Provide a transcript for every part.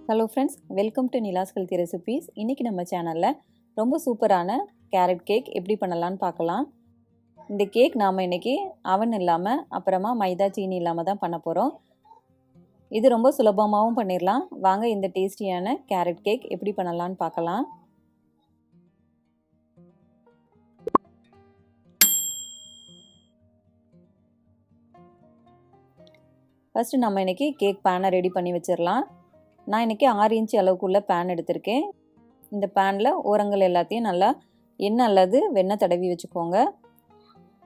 Hello friends, welcome to Nila's Healthy Recipes. இன்னைக்கு நம்ம சேனல்ல ரொம்ப சூப்பரான கேரட் கேக் எப்படி பண்ணலாம்னு பார்க்கலாம். இந்த கேக் நாம இன்னைக்கு அவன் இல்லாம அப்புறமா மைதா சீனி இல்லாம தான் பண்ண போறோம். இது ரொம்ப சுலபமாவும் பண்ணிரலாம். வாங்க இந்த டேஸ்டியான கேரட் கேக் எப்படி பண்ணலாம்னு பார்க்கலாம். ஃபர்ஸ்ட் நம்ம இன்னைக்கு கேக் பேனை ரெடி பண்ணி வச்சிரலாம். நான் இன்றைக்கி 6 இன்ச் அளவுக்குள்ள பேன் எடுத்திருக்கேன். இந்த பேனில் ஓரங்கள் எல்லாத்தையும் நல்லா எண்ணெய் அல்லது வெண்ணெய் தடவி வச்சுக்கோங்க.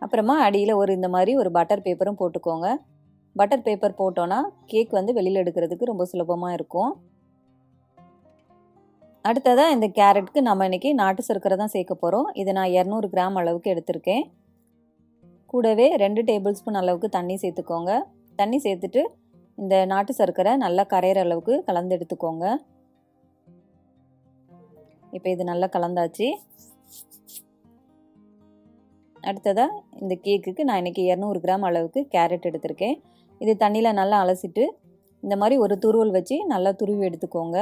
அப்புறமா அடியில் இந்த மாதிரி ஒரு பட்டர் பேப்பரும் போட்டுக்கோங்க. பட்டர் பேப்பர் போட்டோன்னா கேக் வெளியில் எடுக்கிறதுக்கு ரொம்ப சுலபமாக இருக்கும். அடுத்ததாக இந்த கேரட்டுக்கு நம்ம இன்றைக்கி நாட்டு சர்க்கரை தான் சேர்க்க போகிறோம். இதை நான் 200 கிராம் அளவுக்கு எடுத்திருக்கேன். கூடவே 2 டேபிள் ஸ்பூன் அளவுக்கு தண்ணி சேர்த்துக்கோங்க. தண்ணி சேர்த்துட்டு இந்த நாட்டு சர்க்கரை நல்லா கரையிற அளவுக்கு கலந்து எடுத்துக்கோங்க. இப்போ இது நல்லா கலந்தாச்சு. அடுத்ததாக இந்த கேக்குக்கு நான் இன்றைக்கி 200 கிராம் அளவுக்கு கேரட் எடுத்திருக்கேன். இது தண்ணியில் நல்லா அலசிட்டு இந்த மாதிரி ஒரு துருவல் வச்சு நல்லா துருவி எடுத்துக்கோங்க.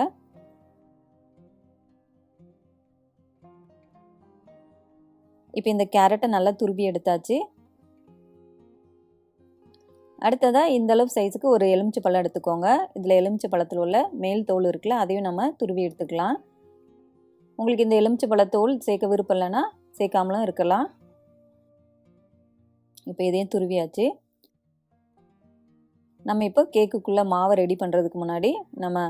இப்போ இந்த கேரட்டை நல்லா துருவி எடுத்தாச்சு. அடுத்ததாக இந்தளவு சைஸுக்கு ஒரு எலுமிச்சை பழம் எடுத்துக்கோங்க. இதில் எலுமிச்சை பழத்தில் உள்ள மேல் தோல் இருக்குல்ல, அதையும் நம்ம துருவி எடுத்துக்கலாம். உங்களுக்கு இந்த எலுமிச்சை பழத்தோல் சேர்க்க விருப்பம் இல்லைன்னா சேர்க்காமலும் இருக்கலாம். இப்போ இதையும் துருவியாச்சு. நம்ம இப்போ கேக்குக்குள்ளே மாவை ரெடி பண்ணுறதுக்கு முன்னாடி நம்ம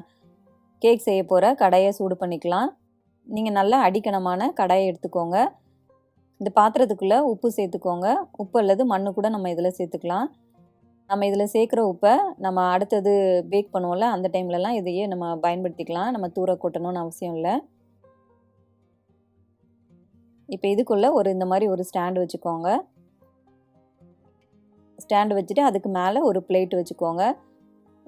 கேக் செய்ய போகிற கடாயை சூடு பண்ணிக்கலாம். நீங்கள் நல்லா அடிக்கணமான கடாயை எடுத்துக்கோங்க. இந்த பாத்திரத்துக்குள்ளே உப்பு சேர்த்துக்கோங்க. உப்பு அல்லது மண்ணு கூட நம்ம இதில் சேர்த்துக்கலாம். நம்ம இதில் சேர்க்குற உப்பை நம்ம அடுத்தது பேக் பண்ணுவோம்ல, அந்த டைம்லலாம் இதையே நம்ம பயன்படுத்திக்கலாம். நம்ம தூர கொட்டணும்னு அவசியம் இல்லை. இப்போ இதுக்குள்ளே இந்த மாதிரி ஒரு ஸ்டாண்டு வச்சுக்கோங்க. ஸ்டாண்டு வச்சுட்டு அதுக்கு மேலே ஒரு பிளேட் வச்சுக்கோங்க.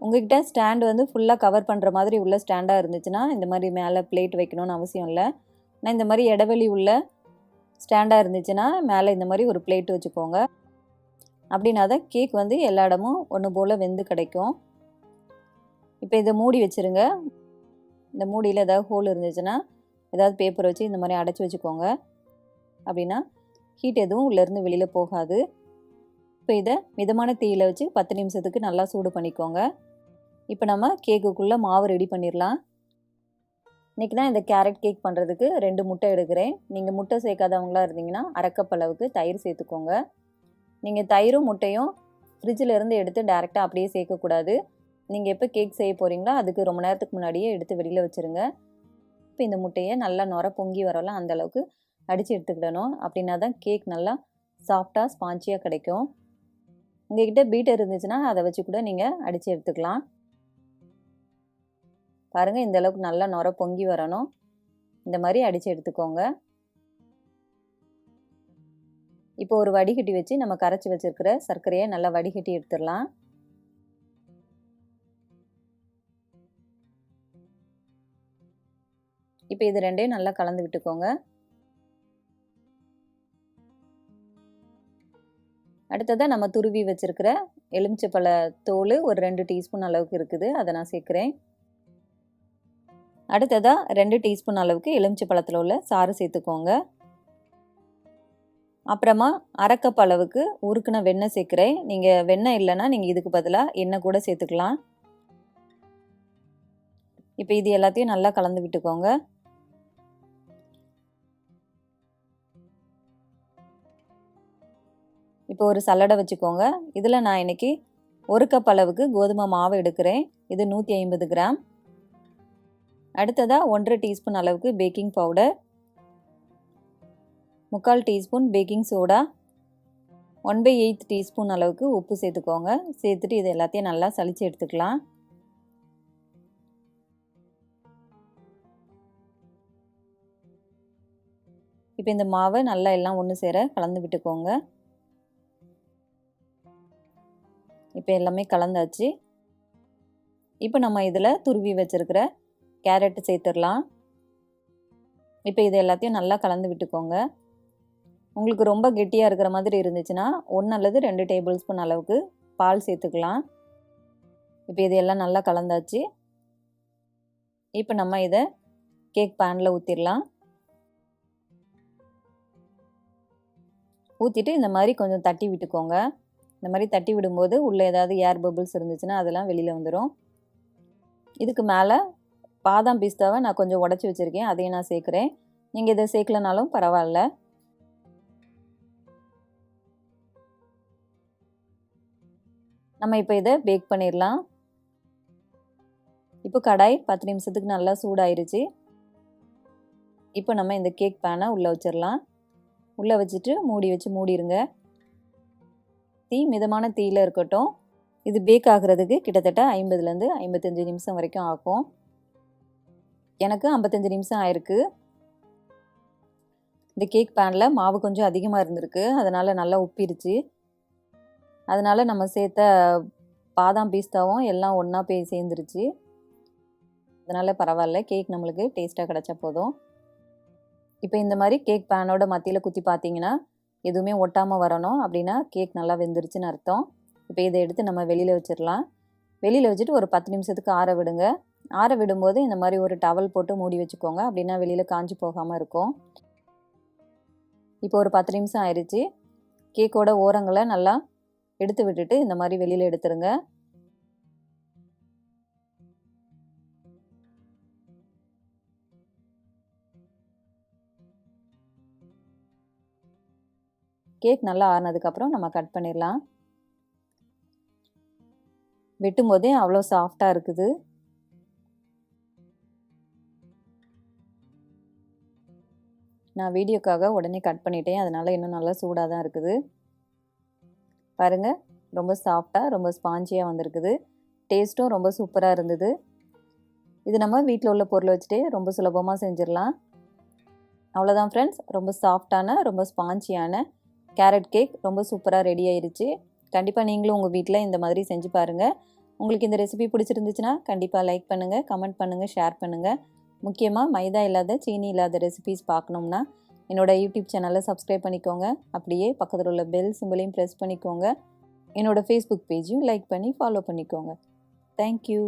உங்கள்கிட்ட ஸ்டாண்டு ஃபுல்லாக கவர் பண்ணுற மாதிரி உள்ள ஸ்டாண்டாக இருந்துச்சுன்னா இந்த மாதிரி மேலே பிளேட் வைக்கணும்னு அவசியம் இல்லை. ஆனால் இந்த மாதிரி இடைவெளி உள்ள ஸ்டாண்டாக இருந்துச்சுன்னா மேலே இந்த மாதிரி ஒரு பிளேட் வச்சுக்கோங்க. அப்படின்னா தான் கேக் எல்லா இடமும் ஒன்று போல் வெந்து கிடைக்கும். இப்போ இதை மூடி வச்சுருங்க. இந்த மூடியில் ஏதாவது ஹோல் இருந்துச்சுன்னா ஏதாவது பேப்பர் வச்சு இந்த மாதிரி அடைச்சி வச்சுக்கோங்க. அப்படின்னா ஹீட் எதுவும் உள்ளேருந்து வெளியில் போகாது. இப்போ இதை மிதமான தீயில் வச்சு 10 நிமிஷத்துக்கு நல்லா சூடு பண்ணிக்கோங்க. இப்போ நம்ம கேக்குக்குள்ளே மாவு ரெடி பண்ணிடலாம். இன்றைக்கி தான் இந்த கேரட் கேக் பண்ணுறதுக்கு 2 முட்டை எடுக்கிறேன். நீங்கள் முட்டை சேர்க்காதவங்களா இருந்தீங்கன்னா 1/2 கப் அளவுக்கு தயிர் சேர்த்துக்கோங்க. நீங்கள் தயிரும் முட்டையும் ஃப்ரிட்ஜில் இருந்து எடுத்து டேரெக்டாக அப்படியே சேர்க்கக்கூடாது. நீங்கள் எப்போ கேக் செய்ய போகிறீங்களோ அதுக்கு ரொம்ப நேரத்துக்கு முன்னாடியே எடுத்து வெளியில் வச்சுருங்க. இப்போ இந்த முட்டையை நல்லா நுர பொங்கி வரலாம் அந்தளவுக்கு அடித்து எடுத்துக்கிடணும். அப்படின்னா தான் கேக் நல்லா சாஃப்டாக ஸ்பாஞ்சியாக கிடைக்கும். உங்கள்கிட்ட பீட்டர் இருந்துச்சுன்னா அதை வச்சு கூட நீங்கள் அடித்து எடுத்துக்கலாம். பாருங்கள், இந்தளவுக்கு நல்லா நுர பொங்கி வரணும். இந்த மாதிரி அடித்து எடுத்துக்கோங்க. இப்போ ஒரு வடிகட்டி வச்சு நம்ம கரைச்சி வச்சிருக்கிற சர்க்கரையை நல்லா வடிகட்டி எடுத்துடலாம். இப்போ இது ரெண்டையும் நல்லா கலந்து விட்டுக்கோங்க. அடுத்ததாக நம்ம துருவி வச்சிருக்கிற எலுமிச்சைப்பழ தோல் ஒரு 2 டீஸ்பூன் அளவுக்கு இருக்குது, அதை நான் சேர்க்குறேன். அடுத்ததாக 2 டீஸ்பூன் அளவுக்கு எலுமிச்சை பழத்தில் உள்ள சாறு சேர்த்துக்கோங்க. அப்புறமா 1/2 கப் அளவுக்கு உருக்குன வெண்ணெய் சேர்க்குறேன். நீங்கள் வெண்ணெய் இல்லைன்னா நீங்கள் இதுக்கு பதிலாக எண்ணெய் கூட சேர்த்துக்கலாம். இப்போ இது எல்லாத்தையும் நல்லா கலந்து விட்டுக்கோங்க. இப்போ ஒரு சல்லடை வச்சுக்கோங்க. இதில் நான் இன்றைக்கி 1 கப் அளவுக்கு கோதுமை மாவு எடுக்கிறேன். இது 150 கிராம். அடுத்ததாக 1/2 டீஸ்பூன் அளவுக்கு baking powder, 3/4 teaspoon baking soda, 1/8 teaspoon அளவுக்கு உப்பு சேர்த்துக்கோங்க. சேர்த்துட்டு இது எல்லாத்தையும் நல்லா சலிச்சு எடுத்துக்கலாம். இப்போ இந்த மாவை நல்லா எல்லாம் ஒன்று சேர கலந்து விட்டுக்கோங்க. இப்போ எல்லாமே கலந்தாச்சு. இப்போ நம்ம இதில் துருவி வச்சுருக்கிற கேரட்டு சேர்த்துடலாம். இப்போ இது எல்லாத்தையும் நல்லா கலந்து விட்டுக்கோங்க. உங்களுக்கு ரொம்ப கெட்டியாக இருக்கிற மாதிரி இருந்துச்சுன்னா 1 அல்லது 2 டேபிள் ஸ்பூன் அளவுக்கு பால் சேர்த்துக்கலாம். இப்போ இது எல்லாம் நல்லா கலந்தாச்சு. இப்போ நம்ம இதை கேக் பேனில் ஊற்றிடலாம். ஊற்றிட்டு இந்த மாதிரி கொஞ்சம் தட்டி விட்டுக்கோங்க. இந்த மாதிரி தட்டி விடும்போது உள்ளே ஏதாவது ஏர் பபிள்ஸ் இருந்துச்சுன்னா அதெல்லாம் வெளியில் வந்துடும். இதுக்கு மேலே பாதாம் பிஸ்தாவை நான் கொஞ்சம் உடச்சி வச்சுருக்கேன், அதையும் நான் சேர்க்குறேன். நீங்கள் இதை சேர்க்கலனாலும் பரவாயில்ல. நம்ம இப்போ இதை பேக் பண்ணிடலாம். இப்போ கடாய் 10 நிமிஷத்துக்கு நல்லா சூடாயிருச்சு. இப்போ நம்ம இந்த கேக் பேனை உள்ளே வச்சிடலாம். உள்ளே வச்சுட்டு மூடி வச்சு மூடிடுங்க. தீ மிதமான தீயில் இருக்கட்டும். இது பேக் ஆகுறதுக்கு கிட்டத்தட்ட 50லேருந்து 55 நிமிஷம் வரைக்கும் ஆகும். எனக்கு 55 நிமிஷம் ஆயிருக்கு. இந்த கேக் பேனில் மாவு கொஞ்சம் அதிகமாக இருந்திருக்கு, அதனால் நல்லா உப்பிருச்சு. அதனால் நம்ம சேர்த்த பாதாம் பீஸ்தாவும் எல்லாம் ஒன்றா போய் சேர்ந்துருச்சு. அதனால் பரவாயில்ல, கேக் நம்மளுக்கு டேஸ்ட்டாக கிடச்சா போதும். இப்போ இந்த மாதிரி கேக் பேனோட மத்தியில் குத்தி பார்த்தீங்கன்னா எதுவுமே ஒட்டாமல் வரணும். அப்படின்னா கேக் நல்லா வெந்துருச்சுன்னு அர்த்தம். இப்போ இதை எடுத்து நம்ம வெளியில் வச்சிடலாம். வெளியில் வச்சுட்டு ஒரு 10 நிமிஷத்துக்கு ஆற விடுங்க. ஆற விடும்போது இந்த மாதிரி ஒரு டவல் போட்டு மூடி வச்சுக்கோங்க. அப்படின்னா வெளியில் காஞ்சி போகாமல் இருக்கும். இப்போ ஒரு 10 நிமிஷம் ஆயிடுச்சு. கேக்கோட ஓரங்களை நல்லா எடுத்து விட்டுட்டு இந்த மாதிரி வெளியில் எடுத்துருங்க. கேக் நல்லா ஆறினதுக்கப்புறம் நம்ம கட் பண்ணிடலாம். வெட்டும் போதே அவ்வளோ சாஃப்டாக இருக்குது. நான் வீடியோக்காக உடனே கட் பண்ணிட்டேன், அதனால் இன்னும் நல்லா சூடாக தான் இருக்குது. பாருங்கள், ரொம்ப சாஃப்டாக ரொம்ப ஸ்பாஞ்சியாக வந்திருக்குது. டேஸ்ட்டும் ரொம்ப சூப்பராக இருந்தது. இது நம்ம வீட்டில் உள்ள பொருளை வச்சுட்டே ரொம்ப சுலபமாக செஞ்சிடலாம். அவ்வளோதான் ஃப்ரெண்ட்ஸ், ரொம்ப சாஃப்டான ரொம்ப ஸ்பாஞ்சியான கேரட் கேக் ரொம்ப சூப்பராக ரெடி ஆயிருச்சு. கண்டிப்பாக நீங்களும் உங்கள் வீட்டில் இந்த மாதிரி செஞ்சு பாருங்கள். உங்களுக்கு இந்த ரெசிபி பிடிச்சிருந்துச்சுன்னா கண்டிப்பாக லைக் பண்ணுங்கள், கமெண்ட் பண்ணுங்கள், ஷேர் பண்ணுங்கள். முக்கியமாக மைதா இல்லாத சீனி இல்லாத ரெசிபிஸ் பார்க்கணும்னா என்னோடய யூடியூப் சேனலை சப்ஸ்கிரைப் பண்ணிக்கோங்க. அப்படியே பக்கத்தில் உள்ள பெல் சிம்பிளையும் ப்ரெஸ் பண்ணிக்கோங்க. என்னோடய ஃபேஸ்புக் பேஜையும் லைக் பண்ணி ஃபாலோ பண்ணிக்கோங்க. தேங்க்யூ.